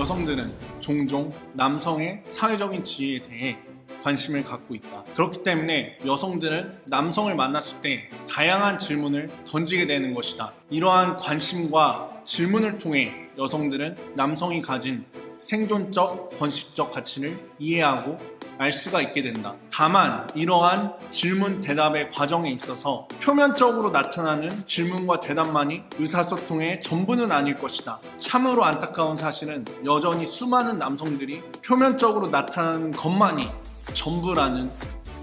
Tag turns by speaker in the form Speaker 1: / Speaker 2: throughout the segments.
Speaker 1: 여성들은 종종 남성의 사회적인 지위에 대해 관심을 갖고 있다. 그렇기 때문에 여성들은 남성을 만났을 때 다양한 질문을 던지게 되는 것이다. 이러한 관심과 질문을 통해 여성들은 남성이 가진 생존적, 번식적 가치를 이해하고 알 수가 있게 된다. 다만 이러한 질문 대답의 과정에 있어서 표면적으로 나타나는 질문과 대답만이 의사소통의 전부는 아닐 것이다. 참으로 안타까운 사실은 여전히 수많은 남성들이 표면적으로 나타나는 것만이 전부라는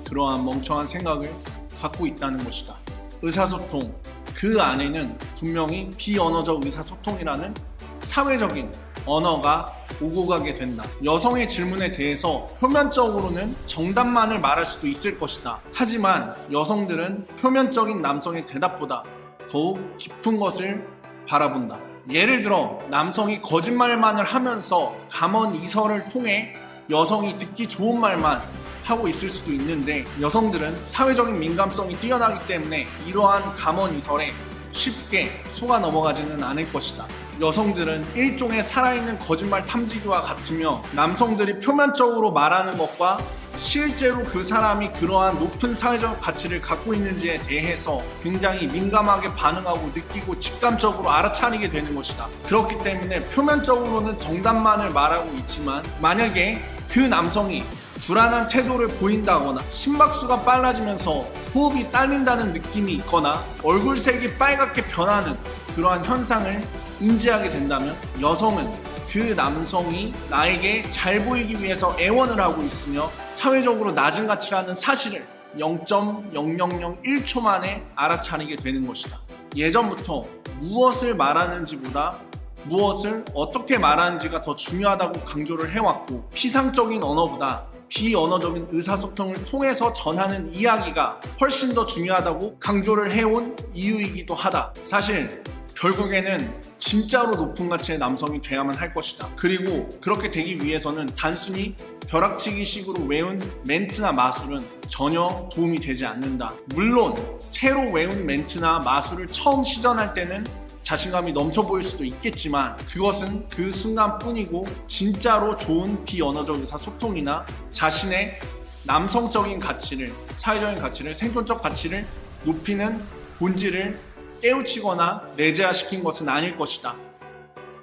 Speaker 1: 그러한 멍청한 생각을 갖고 있다는 것이다. 의사소통, 그 안에는 분명히 비언어적 의사소통이라는 사회적인 언어가 오고 가게 된다. 여성의 질문에 대해서 표면적으로는 정답만을 말할 수도 있을 것이다. 하지만 여성들은 표면적인 남성의 대답보다 더욱 깊은 것을 바라본다. 예를 들어 남성이 거짓말만을 하면서 감언이설을 통해 여성이 듣기 좋은 말만 하고 있을 수도 있는데, 여성들은 사회적인 민감성이 뛰어나기 때문에 이러한 감언이설에 쉽게 속아 넘어가지는 않을 것이다. 여성들은 일종의 살아있는 거짓말 탐지기와 같으며, 남성들이 표면적으로 말하는 것과 실제로 그 사람이 그러한 높은 사회적 가치를 갖고 있는지에 대해서 굉장히 민감하게 반응하고 느끼고 직감적으로 알아차리게 되는 것이다. 그렇기 때문에 표면적으로는 정답만을 말하고 있지만, 만약에 그 남성이 불안한 태도를 보인다거나 심박수가 빨라지면서 호흡이 딸린다는 느낌이 있거나 얼굴색이 빨갛게 변하는 그러한 현상을 인지하게 된다면, 여성은 그 남성이 나에게 잘 보이기 위해서 애원을 하고 있으며 사회적으로 낮은 가치라는 사실을 0.0001초 만에 알아차리게 되는 것이다. 예전부터 무엇을 말하는지보다 무엇을 어떻게 말하는지가 더 중요하다고 강조를 해왔고, 피상적인 언어보다 비언어적인 의사소통을 통해서 전하는 이야기가 훨씬 더 중요하다고 강조를 해온 이유이기도 하다. 사실 결국에는 진짜로 높은 가치의 남성이 돼야만 할 것이다. 그리고 그렇게 되기 위해서는 단순히 벼락치기 식으로 외운 멘트나 마술은 전혀 도움이 되지 않는다. 물론 새로 외운 멘트나 마술을 처음 시전할 때는 자신감이 넘쳐 보일 수도 있겠지만, 그것은 그 순간뿐이고 진짜로 좋은 비언어적 의사소통이나 자신의 남성적인 가치를, 사회적인 가치를, 생존적 가치를 높이는 본질을 깨우치거나 내재화시킨 것은 아닐 것이다.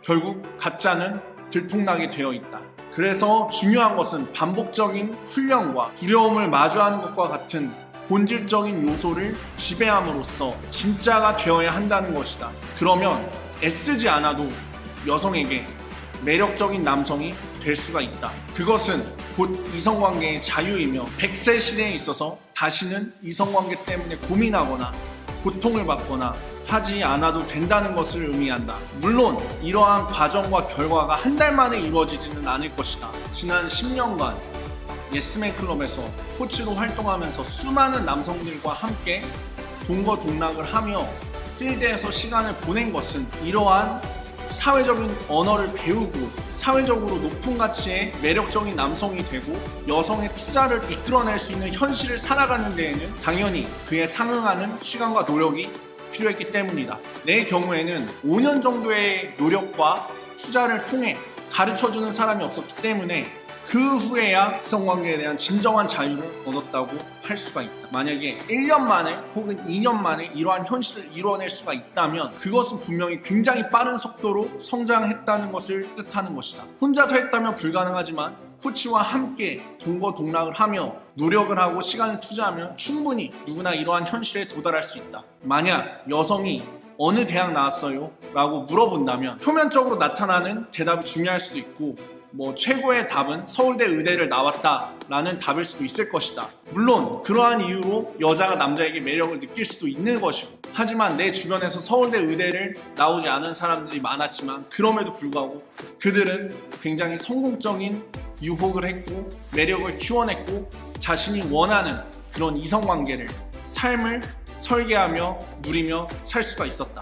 Speaker 1: 결국 가짜는 들통나게 되어 있다. 그래서 중요한 것은 반복적인 훈련과 두려움을 마주하는 것과 같은 본질적인 요소를 지배함으로써 진짜가 되어야 한다는 것이다. 그러면 애쓰지 않아도 여성에게 매력적인 남성이 될 수가 있다. 그것은 곧 이성관계의 자유이며 100세 시대에 있어서 다시는 이성관계 때문에 고민하거나 고통을 받거나 하지 않아도 된다는 것을 의미한다. 물론 이러한 과정과 결과가 한 달 만에 이루어지지는 않을 것이다. 지난 10년간 예스맨 클럽에서 코치로 활동하면서 수많은 남성들과 함께 동거동락을 하며 필드에서 시간을 보낸 것은 이러한 사회적인 언어를 배우고 사회적으로 높은 가치의 매력적인 남성이 되고 여성의 투자를 이끌어낼 수 있는 현실을 살아가는 데에는 당연히 그에 상응하는 시간과 노력이 필요했기 때문이다. 내 경우에는 5년 정도의 노력과 투자를 통해 가르쳐주는 사람이 없었기 때문에 그 후에야 성관계에 대한 진정한 자유를 얻었다고 할 수가 있다. 만약에 1년 만에 혹은 2년 만에 이러한 현실을 이뤄낼 수가 있다면 그것은 분명히 굉장히 빠른 속도로 성장했다는 것을 뜻하는 것이다. 혼자서 했다면 불가능하지만 코치와 함께 동거동락을 하며 노력을 하고 시간을 투자하면 충분히 누구나 이러한 현실에 도달할 수 있다. 만약 여성이 어느 대학 나왔어요? 라고 물어본다면 표면적으로 나타나는 대답이 중요할 수도 있고, 최고의 답은 서울대 의대를 나왔다 라는 답일 수도 있을 것이다. 물론 그러한 이유로 여자가 남자에게 매력을 느낄 수도 있는 것이고, 하지만 내 주변에서 서울대 의대를 나오지 않은 사람들이 많았지만 그럼에도 불구하고 그들은 굉장히 성공적인 유혹을 했고 매력을 키워냈고 자신이 원하는 그런 이성관계를, 삶을 설계하며 누리며 살 수가 있었다.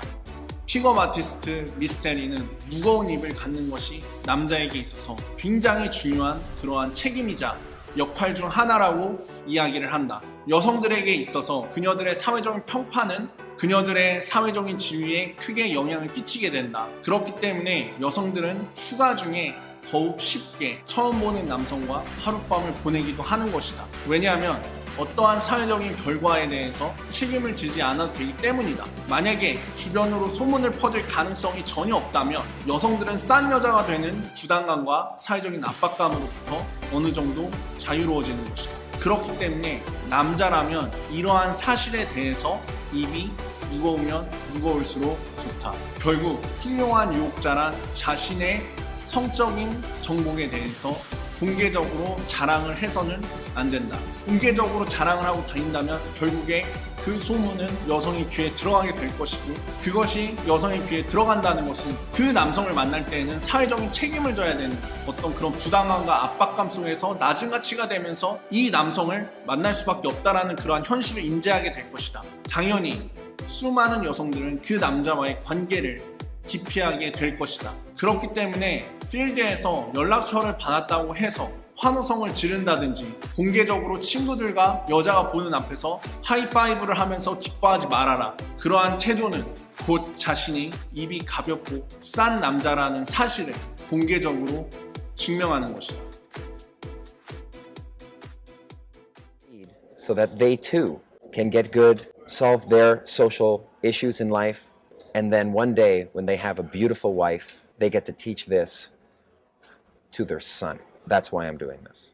Speaker 1: 픽업 아티스트 미스 제니는 무거운 입을 갖는 것이 남자에게 있어서 굉장히 중요한 그러한 책임이자 역할 중 하나라고 이야기를 한다. 여성들에게 있어서 그녀들의 사회적인 평판은 그녀들의 사회적인 지위에 크게 영향을 끼치게 된다. 그렇기 때문에 여성들은 휴가 중에 더욱 쉽게 처음 보는 남성과 하룻밤을 보내기도 하는 것이다. 왜냐하면 어떠한 사회적인 결과에 대해서 책임을 지지 않아도 되기 때문이다. 만약에 주변으로 소문을 퍼질 가능성이 전혀 없다면 여성들은 싼 여자가 되는 부담감과 사회적인 압박감으로부터 어느 정도 자유로워지는 것이다. 그렇기 때문에 남자라면 이러한 사실에 대해서 입이 무거우면 무거울수록 좋다. 결국 훌륭한 유혹자란 자신의 성적인 정복에 대해서 공개적으로 자랑을 해서는 안 된다. 공개적으로 자랑을 하고 다닌다면 결국에 그 소문은 여성의 귀에 들어가게 될 것이고, 그것이 여성의 귀에 들어간다는 것은 그 남성을 만날 때에는 사회적인 책임을 져야 되는 어떤 그런 부당함과 압박감 속에서 낮은 가치가 되면서 이 남성을 만날 수밖에 없다라는 그러한 현실을 인지하게 될 것이다. 당연히 수많은 여성들은 그 남자와의 관계를 기피하게 될 것이다. 그렇기 때문에 필드에서 연락처를 받았다고 해서 환호성을 지른다든지 공개적으로 친구들과 여자가 보는 앞에서 하이파이브를 하면서 기뻐하지 말아라. 그러한 태도는 곧 자신이 입이 가볍고 싼 남자라는 사실을 공개적으로 증명하는 것이다.
Speaker 2: So that they too can get good, solve their social issues in life, and then one day when they have a beautiful wife, they get to teach this to their son. That's why I'm doing this.